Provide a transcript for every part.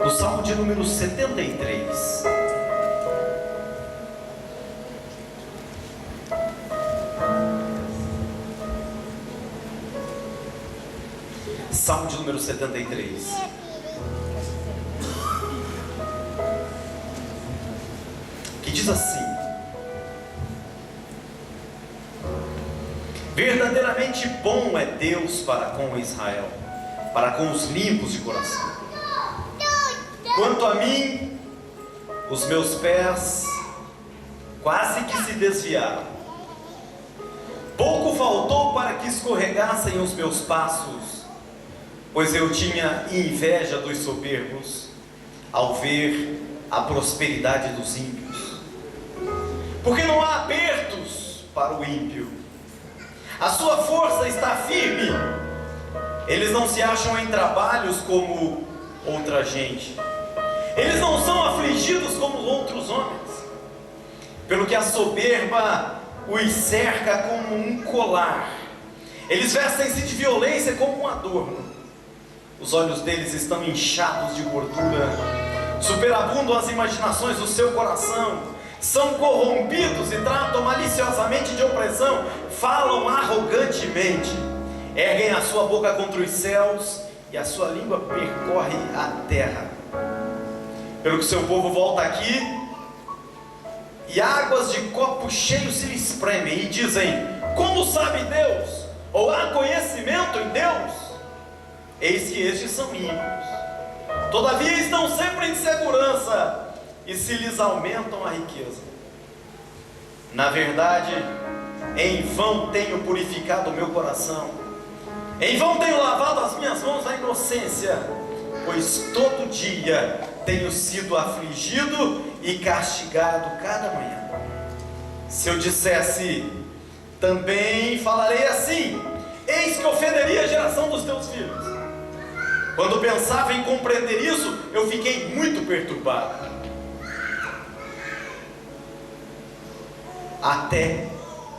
no Salmo de número 73. Salmo de número 73. Que diz assim: verdadeiramente bom é Deus para com Israel, para com os limpos de coração. Quanto a mim, os meus pés quase que se desviaram. Pouco faltou para que escorregassem os meus passos, pois eu tinha inveja dos soberbos ao ver a prosperidade dos ímpios. Porque não há apertos para o ímpio, a sua força está firme. Eles não se acham em trabalhos como outra gente, eles não são afligidos como outros homens, pelo que a soberba os cerca como um colar, eles vestem-se de violência como um adorno. Os olhos deles estão inchados de gordura, superabundam as imaginações do seu coração, são corrompidos e tratam maliciosamente de opressão, falam arrogantemente, erguem a sua boca contra os céus e a sua língua percorre a terra. Pelo que seu povo volta aqui, e águas de copo cheio se lhe espremem, e dizem: como sabe Deus? Ou há conhecimento em Deus? Eis que estes são ímpios, todavia estão sempre em segurança, e se lhes aumentam a riqueza. Na verdade, em vão tenho purificado o meu coração, em vão tenho lavado as minhas mãos na inocência, pois todo dia tenho sido afligido e castigado cada manhã. Se eu dissesse, também falarei assim, eis que ofenderia a geração dos teus filhos. Quando pensava em compreender isso, eu fiquei muito perturbado, até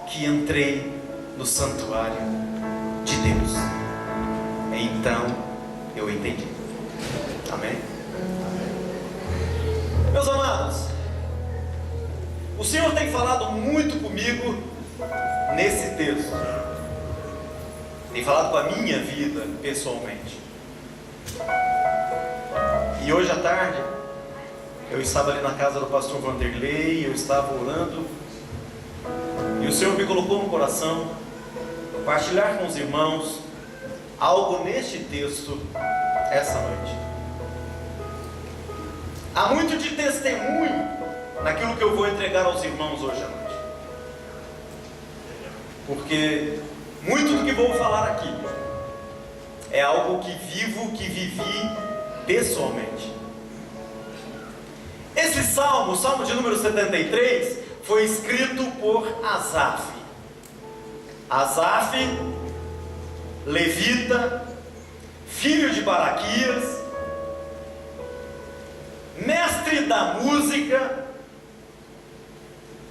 que entrei no santuário de Deus. Então eu entendi. Amém? Meus amados, o Senhor tem falado muito comigo nesse texto, tem falado com a minha vida pessoalmente. E hoje à tarde eu estava ali na casa do pastor Vanderlei, eu estava orando, e o Senhor me colocou no coração compartilhar com os irmãos algo neste texto essa noite. Há muito de testemunho naquilo que eu vou entregar aos irmãos hoje à noite, porque muito do que vou falar aqui é algo que vivo, que vivi pessoalmente. Esse salmo, o salmo de número 73, foi escrito por Asaf. Asaf, levita, filho de Baraquias, mestre da música,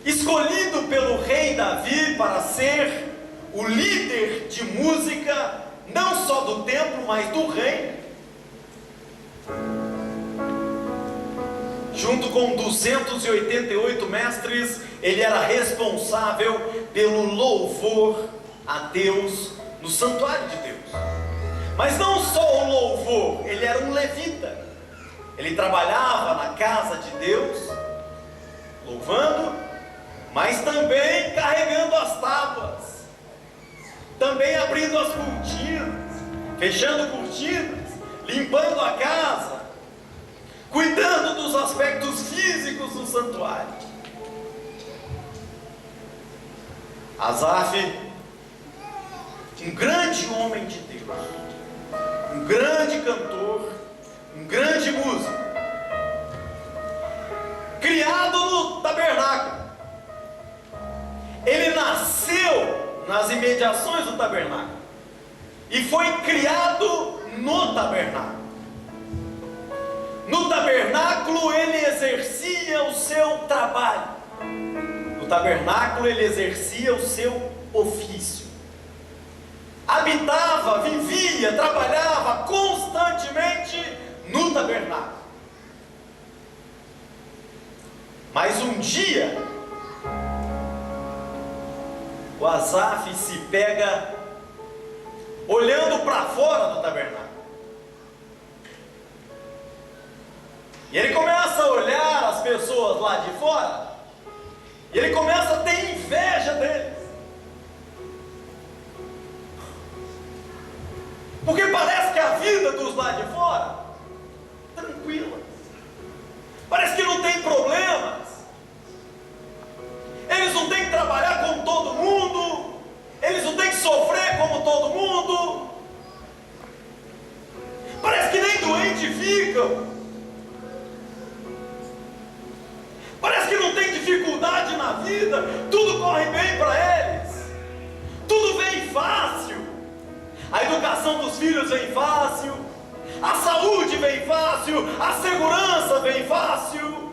escolhido pelo rei Davi para ser o líder de música, não só do templo, mas do reino. Junto com 288 mestres, ele era responsável pelo louvor a Deus no santuário de Deus. Mas não só o louvor, ele era um levita. Ele trabalhava na casa de Deus, louvando, mas também carregando as tábuas, também abrindo as cortinas, fechando cortinas, limpando a casa, cuidando dos aspectos físicos do santuário. Asaf, um grande homem de Deus, um grande cantor, um grande músico, criado no tabernáculo. Ele nasceu nas imediações do tabernáculo e foi criado no tabernáculo. No tabernáculo ele exercia o seu trabalho, no tabernáculo ele exercia o seu ofício, habitava, vivia, trabalhava constantemente no tabernáculo. um dia, o Asaf se pega olhando para fora do tabernáculo. E ele começa a olhar as pessoas lá de fora, e ele começa a ter inveja deles. Porque parece que a vida dos lá de fora, tranquila, parece que não tem problemas, eles não têm que trabalhar como todo mundo, eles não têm que sofrer como todo mundo, parece que nem doente ficam, parece que não tem dificuldade na vida, tudo corre bem para eles, tudo vem fácil, a educação dos filhos vem fácil, a saúde vem fácil, a segurança vem fácil,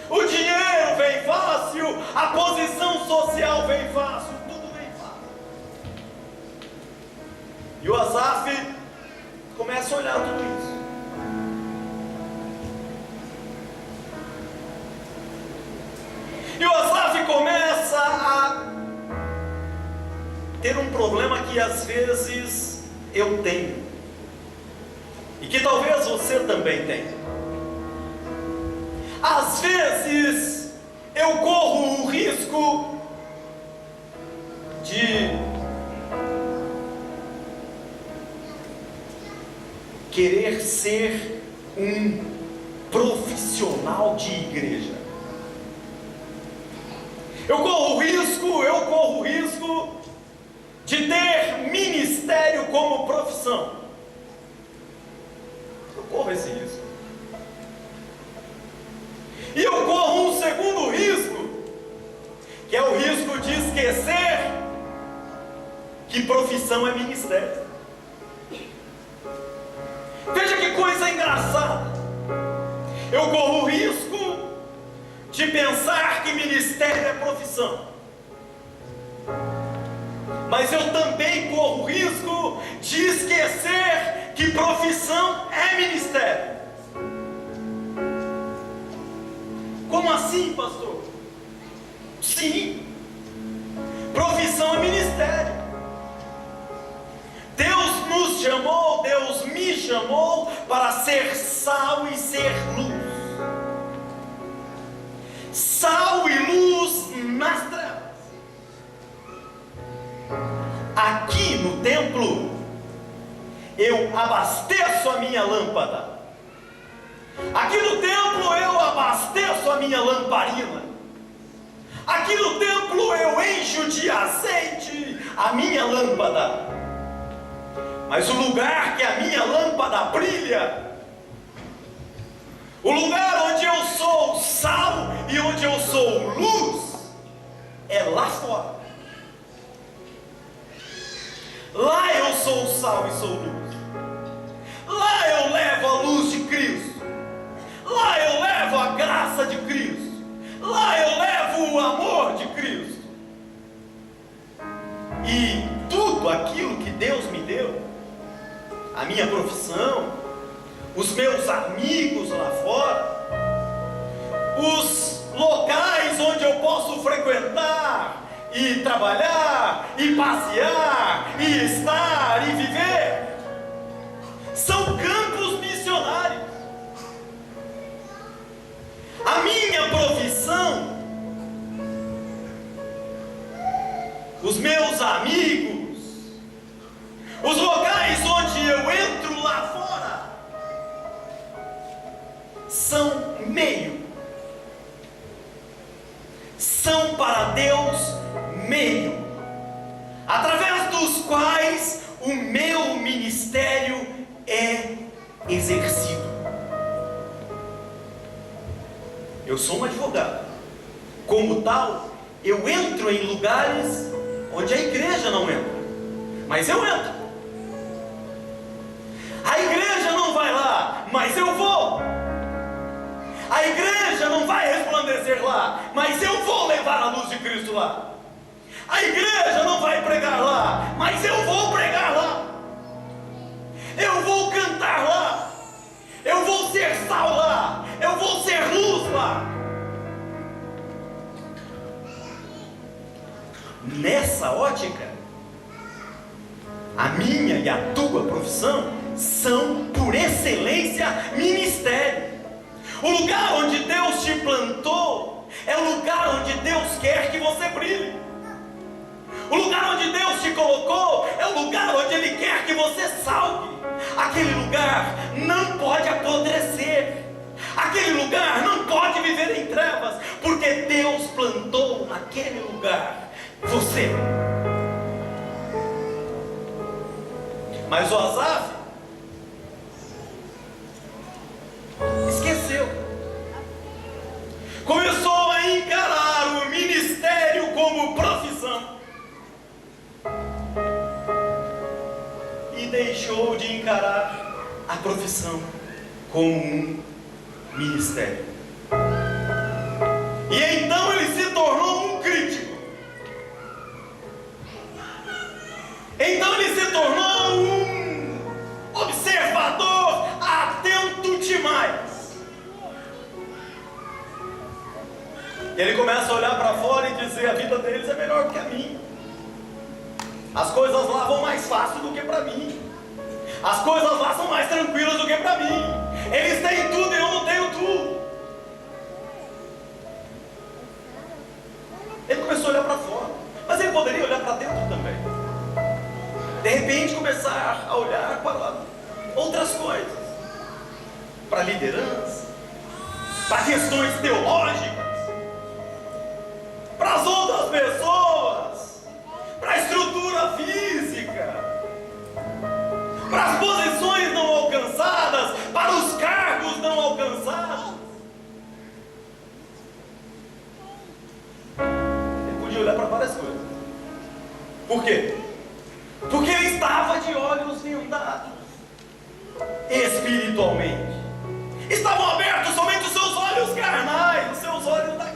o dinheiro vem fácil, a posição social vem fácil, tudo vem fácil. E o Asaf começa a olhar tudo isso. E o Asaf começa a ter um problema que às vezes eu tenho, e que talvez você também tenha. Às vezes eu corro o risco de querer ser um profissional de igreja. Eu corro o risco de ter ministério como profissão. Eu corro esse risco. E eu corro um segundo risco, que é o risco de esquecer que profissão é ministério. Veja que coisa engraçada. Eu corro o risco de pensar que ministério é profissão, mas eu também corro o risco de esquecer que profissão é ministério. Como assim, pastor? Sim, profissão é ministério. Deus nos chamou, Deus me chamou para ser sal e ser luz. Sal e luz nas trevas. Aqui no templo, eu abasteço a minha lâmpada. Aqui no templo eu abasteço a minha lamparina. Aqui no templo eu encho de azeite a minha lâmpada. Mas o lugar que a minha lâmpada brilha, o lugar onde eu sou sal e onde eu sou luz, é lá fora. Lá eu sou sal e sou luz. Lá eu levo a luz de Cristo. Lá eu levo a graça de Cristo. Lá eu levo o amor de Cristo. E tudo aquilo que Deus me deu, a minha profissão, os meus amigos lá fora, os locais onde eu posso frequentar e trabalhar, e passear, e estar, e viver, são campos missionários. A minha profissão, os meus amigos, os locais onde eu entro lá fora, são meio, são para Deus meio, através dos quais o meu ministério é exercido. Eu sou um advogado, como tal, eu entro em lugares onde a igreja não entra, mas eu entro. A igreja não vai lá, mas eu vou. A igreja não vai resplandecer lá, mas eu vou levar a luz de Cristo lá. A igreja não vai pregar lá, mas eu vou pregar lá. Eu vou cantar lá. Eu vou ser sal lá. Eu vou ser luz lá. nessa ótica, a minha e a tua profissão são, por excelência, ministério. O lugar onde Deus te plantou é o lugar onde Deus quer que você brilhe. O lugar onde Deus te colocou é o lugar onde Ele quer que você salve. Aquele lugar não pode apodrecer. Aquele lugar não pode viver em trevas, porque Deus plantou naquele lugar você. Mas o Asaf esqueceu. Começou a encarar o ministério como profissão e deixou de encarar a profissão como um ministério. E então ele se tornou um crítico. Então ele se tornou um observador atento demais. E ele começa a olhar para fora e dizer: a vida deles é melhor do que a minha. As coisas lá vão mais fácil do que para mim. As coisas lá são mais tranquilas do que para mim. Eles têm tudo e eu não tenho tudo. Ele começou a olhar para fora, mas ele poderia olhar para dentro também. De repente começar a olhar para outras coisas, para a liderança, para questões teológicas, para as outras pessoas, para a estrutura física, para as posições não alcançadas, para os cargos não alcançados. Ele podia olhar para várias coisas. Por quê? Porque ele estava de olhos vendados espiritualmente. Estavam abertos somente os seus olhos carnais, os seus olhos daqui.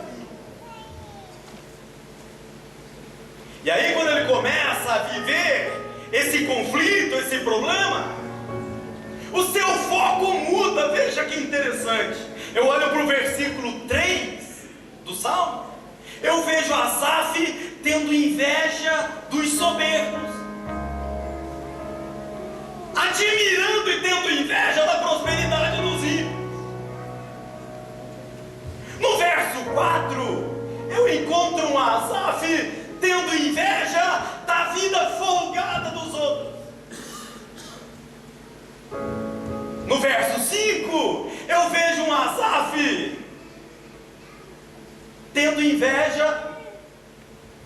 E aí, quando ele começa a viver esse conflito, esse problema, o seu foco muda. Veja que interessante. Eu olho para o versículo 3 do Salmo. Eu vejo Asaf tendo inveja dos soberbos, admirando e tendo inveja da prosperidade dos ímpios. No verso 4, eu encontro um Asaf tendo inveja da vida folgada dos outros. No verso 5, eu vejo um Asaf tendo inveja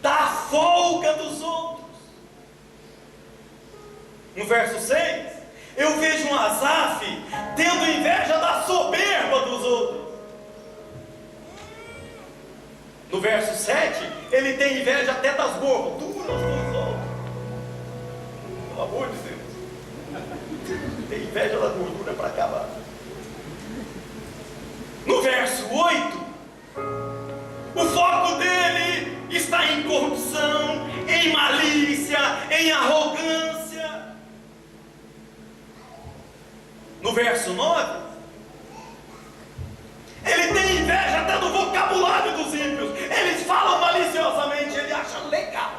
da folga dos outros. No verso 6, eu vejo um Asaf tendo inveja da soberba dos outros. No verso 7, ele tem inveja até das gorduras dos outros. Pelo amor de Deus, tem inveja da gordura para acabar. No verso 8, o foco dele está em corrupção, em malícia, em arrogância. No verso 9, ele tem inveja até do vocabulário dos ímpios. Eles falam maliciosamente, ele acha legal.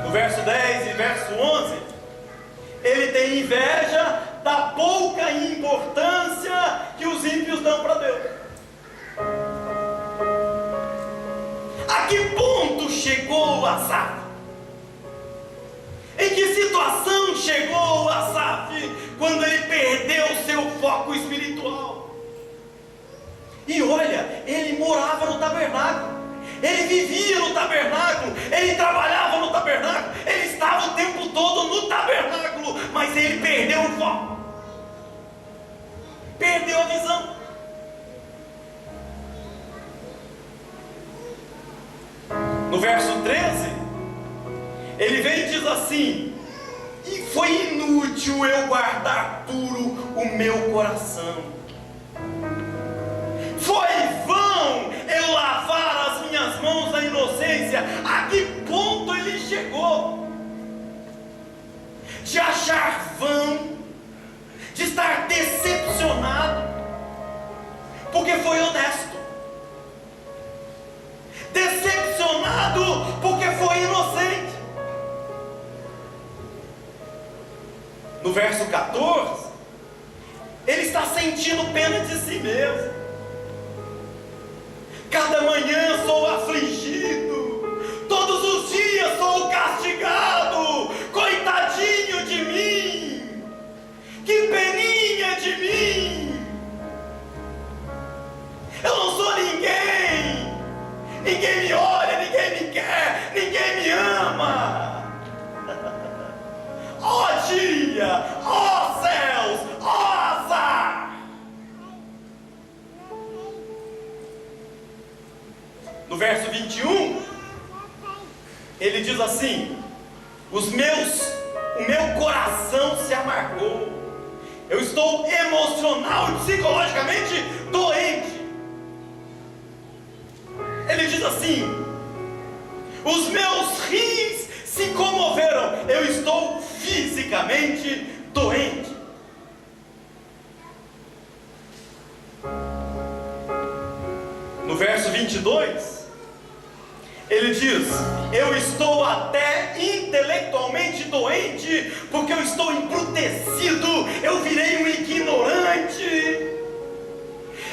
No verso 10 e verso 11, ele tem inveja da pouca importância que os ímpios dão para Deus. A que ponto chegou Asaf? Em que situação chegou Asaf quando ele perdeu seu foco espiritual? E olha, ele morava no tabernáculo, ele vivia no tabernáculo, ele trabalhava no tabernáculo, ele estava o tempo todo no tabernáculo, mas ele perdeu o foco, perdeu a visão. No verso 13, ele vem e diz assim: e foi inútil eu guardar puro o meu coração, foi vão eu lavar as minhas mãos na inocência. A que ponto ele chegou? De achar vão, de estar decepcionado, porque foi honesto. no verso 14, ele está sentindo pena de si mesmo. Cada manhã sou afligido, todos os dias sou castigado. Coitadinho de mim, que peninha de mim. Eu não sou ninguém, ninguém me olha, ninguém me quer, ninguém me ama. Ó dia, ó céus, ó azar. No verso 21, ele diz assim: o meu coração se amargou, eu estou emocional e psicologicamente doente. Ele diz assim: os meus rins se comoveram, eu estou fisicamente doente. No verso 22, ele diz: eu estou até intelectualmente doente, porque eu estou embrutecido, eu virei um ignorante.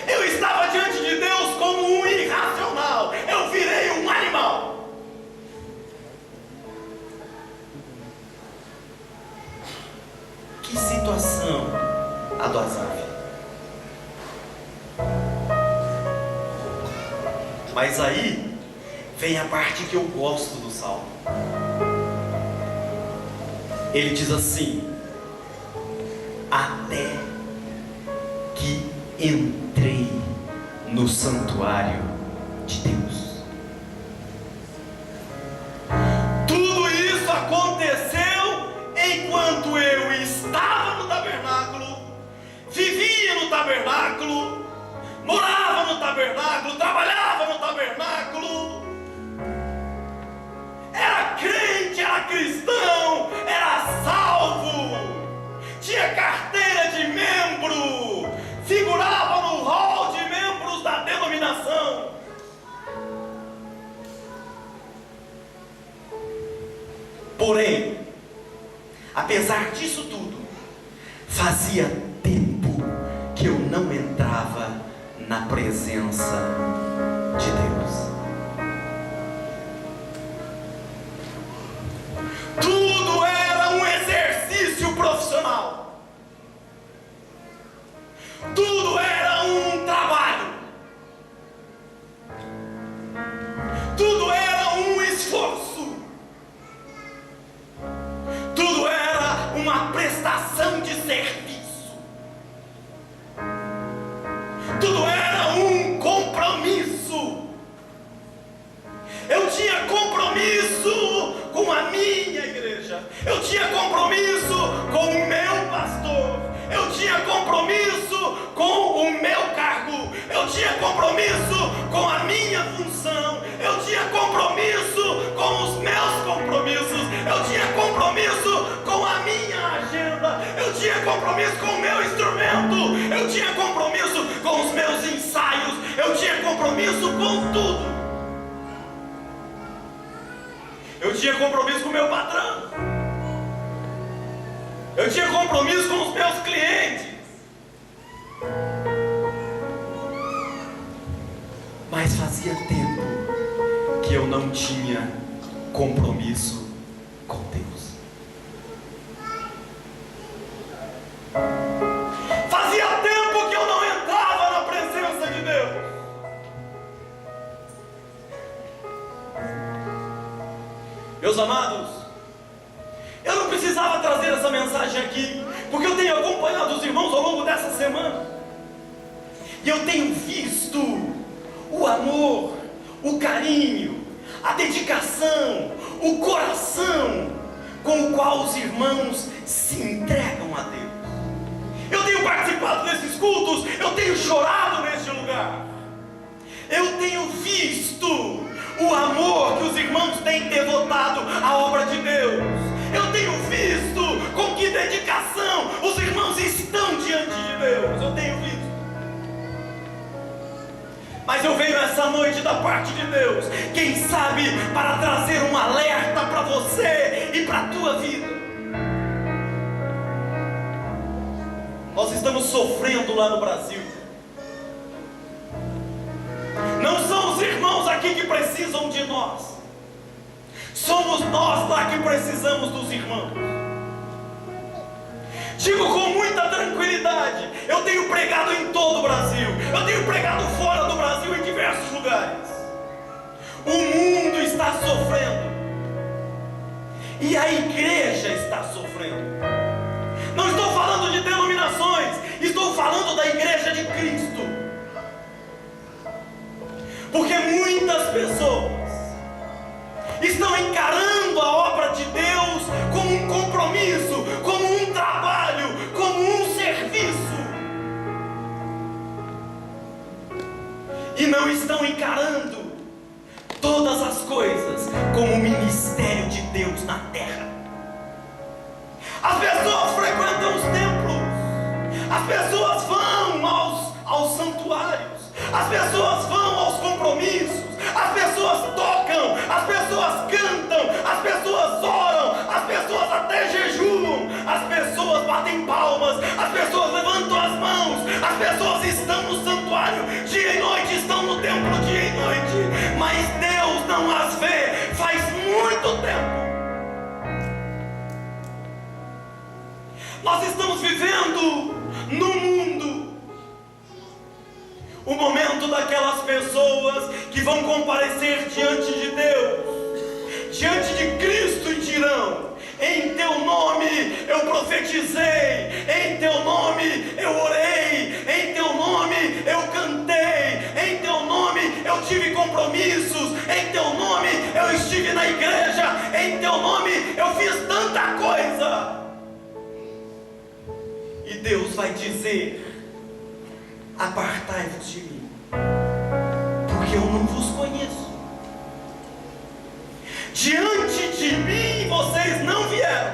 Eu estava diante de Deus como um irracional, eu virei um animal. Que situação a do Asaf. Mas aí vem a parte que eu gosto do salmo. Ele diz assim: até que entrei no santuário de Deus. Tudo isso aconteceu enquanto eu estava no tabernáculo, vivia no tabernáculo, morava no tabernáculo, trabalhava no tabernáculo, era crente, era cristão, era salvo, tinha carteira de membro, figurava no hall de membros da denominação. Porém, apesar disso tudo, fazia tempo que eu não entrava na presença de Deus. Tudo era um exercício profissional, tudo era um trabalho, tudo era um esforço, tudo era uma prestação de serviço, tudo era um compromisso. Eu tinha compromisso com a minha igreja, eu tinha compromisso com o meu pastor, eu tinha compromisso com o meu cargo, eu tinha compromisso com a minha função, eu tinha compromisso com os meus compromissos, eu tinha compromisso com a minha agenda, eu tinha compromisso com o meu instrumento, eu tinha compromisso com os meus ensaios, eu tinha compromisso com tudo. Eu tinha compromisso com o meu patrão, eu tinha compromisso com os meus clientes, mas fazia tempo que eu não tinha compromisso com Deus. Fazia tempo que eu não entrava na presença de Deus. Meus amados, eu não precisava trazer essa mensagem aqui, porque eu tenho acompanhado os irmãos ao longo dessa semana, e eu tenho visto o amor, o carinho, a dedicação, o coração com o qual os irmãos se entregam a Deus. Eu tenho participado desses cultos, eu tenho chorado neste lugar, eu tenho visto o amor que os irmãos têm devotado à obra de Deus. Eu tenho visto com que dedicação os irmãos estão diante de Deus. Eu tenho visto. Mas eu venho essa noite da parte de Deus, quem sabe para trazer um alerta para você e para a tua vida. Nós estamos sofrendo lá no Brasil. Não são os irmãos aqui que precisam de nós, somos nós lá que precisamos dos irmãos. Digo com muita tranquilidade, eu tenho pregado em todo o Brasil, eu tenho pregado fora do Brasil em diversos lugares. O mundo está sofrendo e a igreja está sofrendo. Não estou falando de denominações, estou falando da igreja de Cristo. Porque muitas pessoas estão encarando a obra de Deus como um compromisso, como um trabalho, como um serviço, e não estão encarando todas as coisas como o ministério de Deus na terra. As pessoas frequentam os templos, as pessoas vão aos santuários, as pessoas vão aos compromissos, as pessoas tocam, as pessoas cantam, as pessoas oram, as pessoas até jejuam, as pessoas batem palmas, as pessoas levantam as mãos, as pessoas estão no santuário dia e noite, estão no templo dia e noite, mas Deus não as vê faz muito tempo. Nós estamos vivendo no mundo o momento daquelas pessoas que vão comparecer diante de Deus, diante de Cristo, e dirão: em teu nome eu profetizei, em teu nome eu orei, em teu nome eu cantei, em teu nome eu tive compromissos, em teu nome eu estive na igreja, em teu nome eu fiz tanta coisa. E Deus vai dizer: apartai-vos de mim, porque eu não vos conheço. Diante de mim vocês não vieram,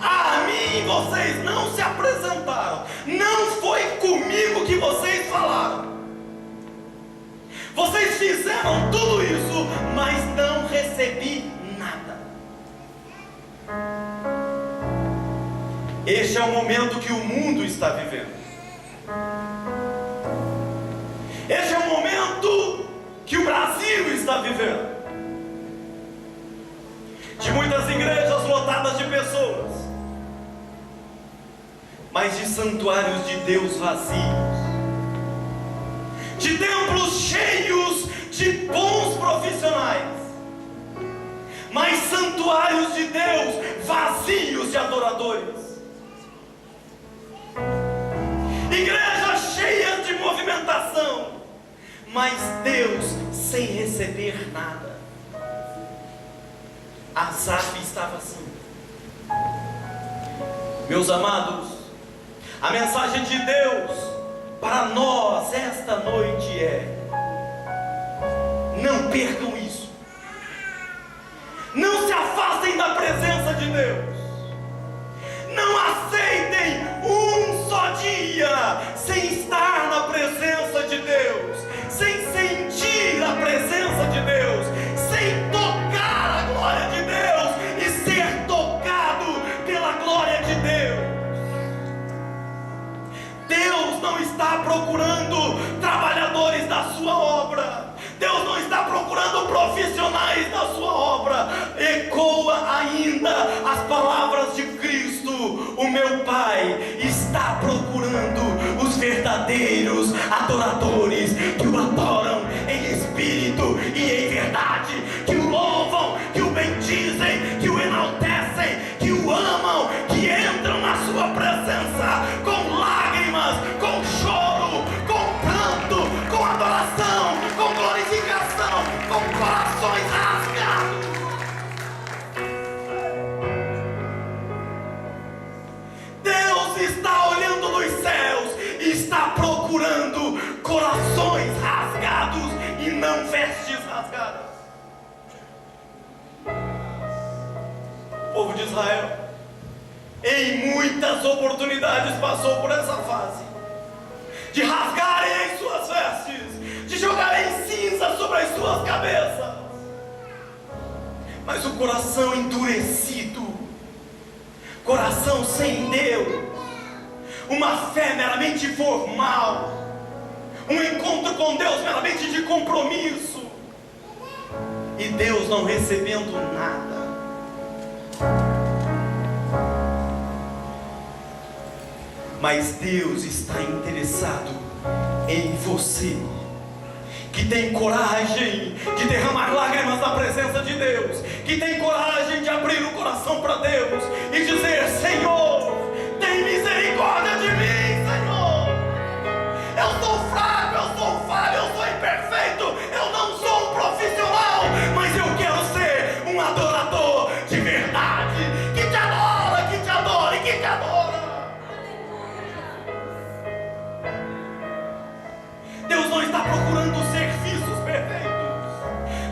a mim vocês não se apresentaram, não foi comigo que vocês falaram. Vocês fizeram tudo isso, mas não recebi nada. Este é o momento que o mundo está vivendo. Este é o momento que o Brasil está vivendo. De muitas igrejas lotadas de pessoas, mas de santuários de Deus vazios, de templos cheios de bons profissionais, mas santuários de Deus vazios de adoradores. Igrejas cheias de movimentação, mas Deus sem receber nada. Asaf estava assim. Meus amados, a mensagem de Deus para nós esta noite é: não percam isso. Não se afastem da presença de Deus. Não aceitem um só dia sem estar na presença de Deus, sem sentir a presença de Deus, sem tocar a glória de Deus e ser tocado pela glória de Deus. Deus não está procurando trabalhadores da sua obra. Deus não está procurando profissionais da sua obra. Ecoa ainda as palavras de Cristo: o meu Pai está procurando os verdadeiros adoradores que o adoram em espírito e em verdade, que o louvam, que o bendizem, que o enaltecem, que o amam, que entram na sua presença com lágrimas, com choro, com pranto, com adoração, com glorificação, com corações rasgados. Deus está olhando nos céus e está procurando corações rasgados e não vestes rasgadas. O povo de Israel, em muitas oportunidades, passou por essa fase de rasgarem as suas vestes, de jogarem cinza sobre as suas cabeças, mas o coração endurecido coração sem Deus, uma fé meramente formal, um encontro com Deus meramente de compromisso, e Deus não recebendo nada. Mas Deus está interessado em você, que tem coragem de derramar lágrimas na presença de Deus, que tem coragem de abrir o coração para Deus e dizer: Senhor, tem misericórdia de mim, Senhor. Eu sou fraco, eu sou falho, eu sou imperfeito, eu não sou um profissional, mas eu quero ser um adorador de verdade, que te adora, que te adora e que te adora. Deus não está procurando serviços perfeitos,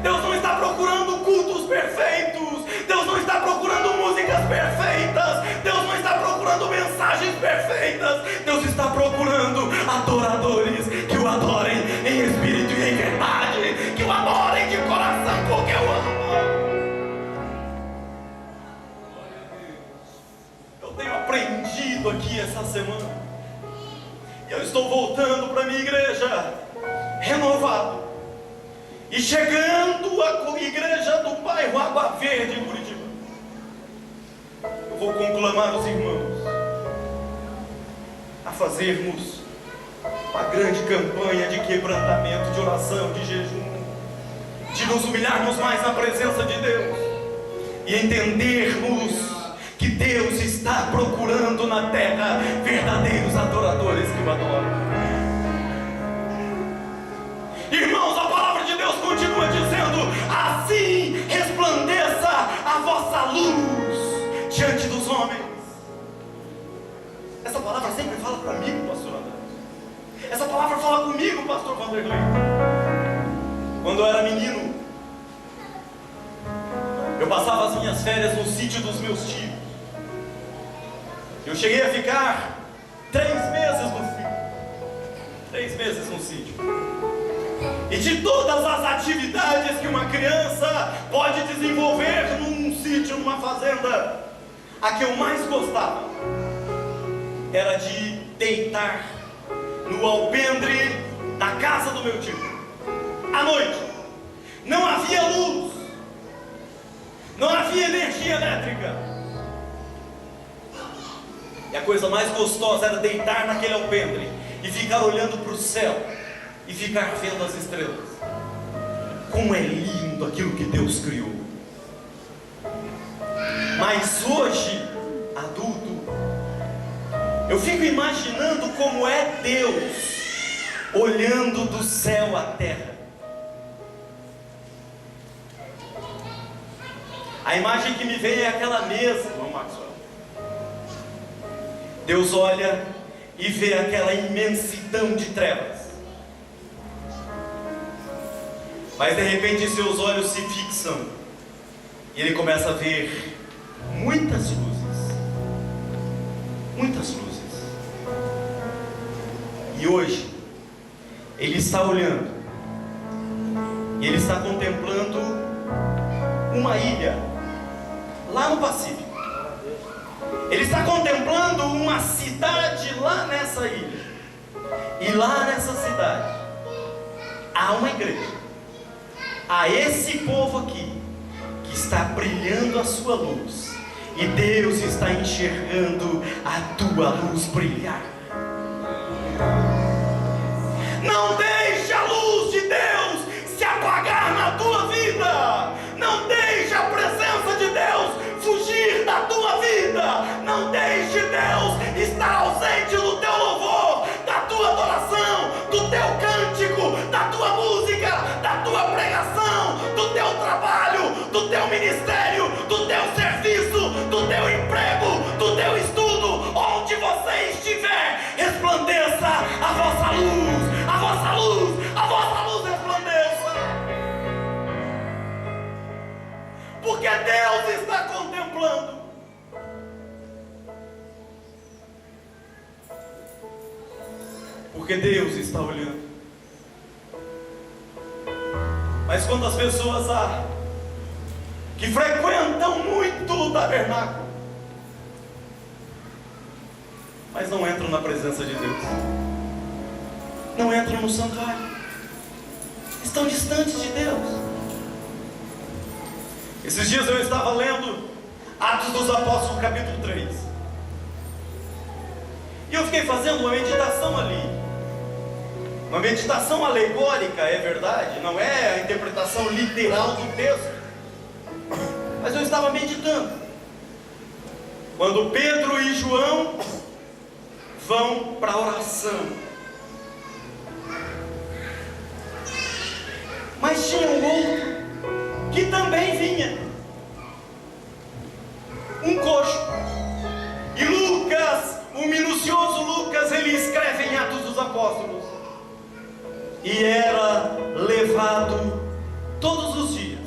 Deus não está procurando cultos perfeitos, Deus não está procurando músicas perfeitas, Deus não está procurando mensagens perfeitas, Deus está procurando adoradores que o adorem em espírito e em verdade, que o adorem de coração, porque eu amo. Eu tenho aprendido aqui essa semana, eu estou voltando para a minha igreja renovado e chegando à igreja do bairro Água Verde em Curitiba. Eu vou conclamar os irmãos a fazermos uma grande campanha de quebrantamento, de oração, de jejum, de nos humilharmos mais na presença de Deus e entendermos que Deus está procurando na terra verdadeiros adoradores que o adoram. Irmãos, a palavra de Deus continua dizendo: assim resplandeça a vossa luz diante dos homens. Essa palavra sempre fala comigo, pastor André. Essa palavra fala comigo, pastor Vanderlei. Quando eu era menino, eu passava as minhas férias no sítio dos meus tios. Eu cheguei a ficar 3 meses no sítio. E de todas as atividades que uma criança pode desenvolver num sítio, numa fazenda, a que eu mais gostava era de deitar no alpendre da casa do meu tio. À noite, não havia luz, não havia energia elétrica. E a coisa mais gostosa era deitar naquele alpendre e ficar olhando para o céu e ficar vendo as estrelas. Como é lindo aquilo que Deus criou. Mas hoje, adulto, eu fico imaginando como é Deus olhando do céu à terra. A imagem que me vem é aquela mesa, irmão Maxwell. Deus olha e vê aquela imensidão de trevas. Mas de repente seus olhos se fixam e ele começa a ver muitas luzes. Muitas luzes. E hoje ele está olhando e ele está contemplando uma ilha lá no Pacífico. Ele está contemplando uma cidade lá nessa ilha. E lá nessa cidade há uma igreja. Há esse povo aqui que está brilhando a sua luz. E Deus está enxergando a tua luz brilhar. Não deixe a luz de Deus se apagar na tua vida. Não deixe a presença de Deus fugir da tua vida. Não deixe Deus estar ausente do teu louvor, da tua adoração, do teu cântico, da tua música, da tua pregação, do teu trabalho, do teu ministério, do teu serviço, do teu emprego, do teu estudo. Onde você estiver, resplandeça a vossa luz, a vossa luz, a vossa luz resplandeça. Porque Deus está contemplando. Porque Deus está olhando. Mas quantas pessoas há que frequentam muito o tabernáculo, mas não entram na presença de Deus, não entram no santuário, estão distantes de Deus. Esses dias eu estava lendo Atos dos Apóstolos, capítulo 3, e eu fiquei fazendo uma meditação ali, uma meditação alegórica, é verdade, não é a interpretação literal do texto, mas eu estava meditando, quando Pedro e João vão para a oração, mas tinha um outro que também vinha, um coxo, e Lucas, o minucioso Lucas, ele escreve em Atos dos Apóstolos, e era levado todos os dias,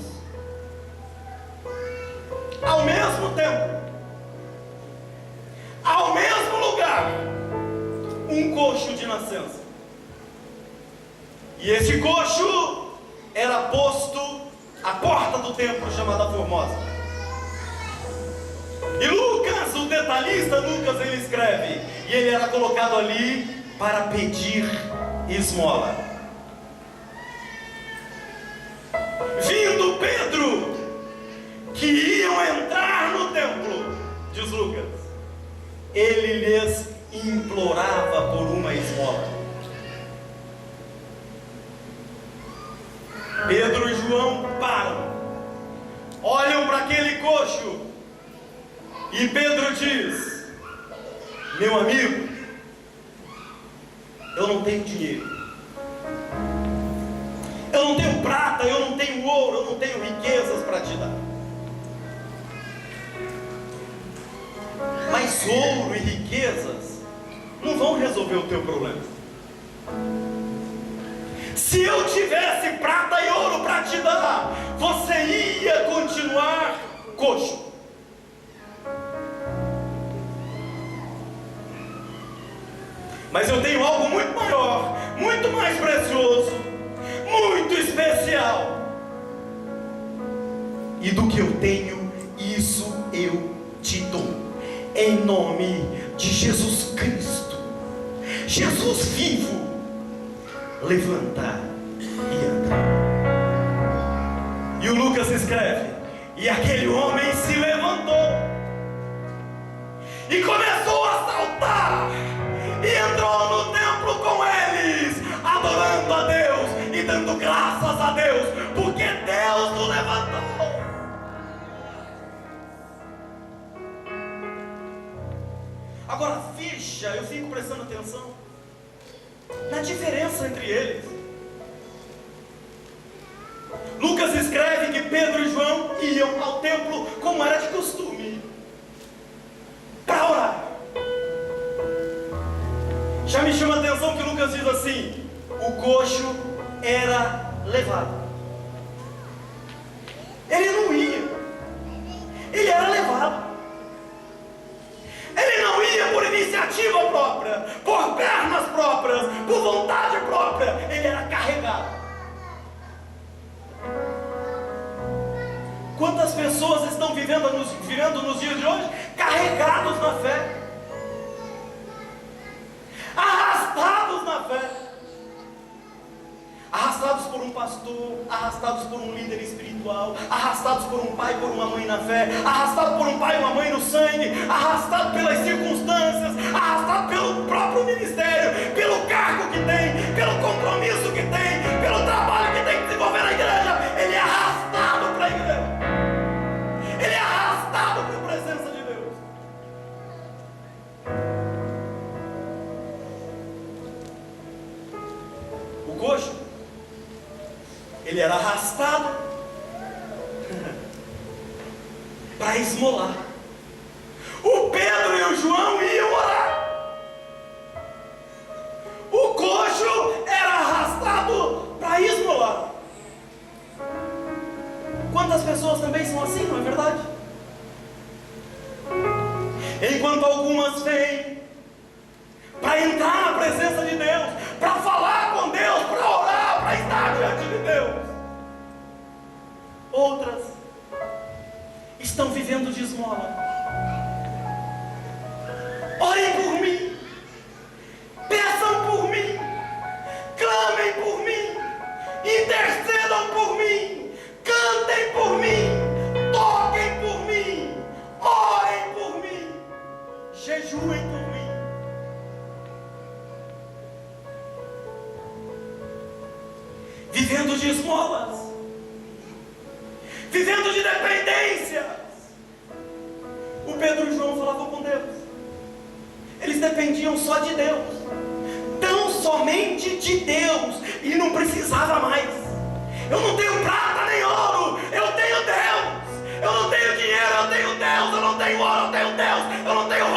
ao mesmo tempo, ao mesmo lugar, um coxo de nascença, e esse coxo era posto à porta do templo chamada Formosa. E Lucas, o detalhista Lucas, ele escreve, e ele era colocado ali para pedir esmola. Vindo Pedro, que iam entrar no templo, diz Lucas, ele lhes implorava por uma esmola. Pedro e João param, olham para aquele coxo, e Pedro diz: meu amigo, eu não tenho dinheiro, eu não tenho prata, eu não tenho ouro, eu não tenho riquezas para te dar, mas ouro e riquezas não vão resolver o teu problema. Se eu tivesse prata e ouro para te dar, você ia continuar coxo. Mas eu tenho algo muito maior, muito mais precioso, muito especial. E do que eu tenho, isso eu te dou. Em nome de Jesus Cristo, Jesus vivo, levantar e andar. E o Lucas escreve: e aquele homem se levantou e começou a saltar, e entrou no templo com eles, adorando a Deus e dando graças a Deus, porque Deus o levantou. Agora veja, eu fico prestando atenção na diferença entre eles. Lucas escreve que Pedro e João iam ao templo como era de costume, para orar. Já me chama a atenção que Lucas diz assim: o coxo era levado. Ele não ia, ele era levado. Ele não ia por iniciativa própria, por pernas próprias, por vontade própria, ele era carregado. Quantas pessoas estão vivendo nos dias de hoje carregados na fé, arrastados na fé, arrastados por um pastor, arrastados por um líder espiritual, arrastados por um pai, por uma mãe na fé, arrastado por um pai e uma mãe no sangue, arrastado pelas circunstâncias, arrastado pelo próprio ministério, pelo cargo que tem, pelo compromisso que tem, pelo trabalho que tem que desenvolver na igreja. Ele é arrastado para a igreja, ele é arrastado para a presença de Deus. O coxo, ele era arrastado para esmolar. O Pedro e o João iam orar. O coxo era arrastado para esmolar. Quantas pessoas também são assim, não é verdade? Enquanto algumas vêm para entrar na presença de Deus, para falar com Deus, para orar, para estar diante de Deus, outras estão vivendo de esmola. Orem por mim, jejuem por mim. Vivendo de esmolas, vivendo de dependências. O Pedro e o João falavam com Deus. Eles dependiam só de Deus, tão somente de Deus, e não precisava mais. Eu não tenho prata nem ouro, eu tenho Deus. Eu não tenho dinheiro, eu tenho Deus. Eu não tenho ouro, eu tenho Deus. Eu não tenho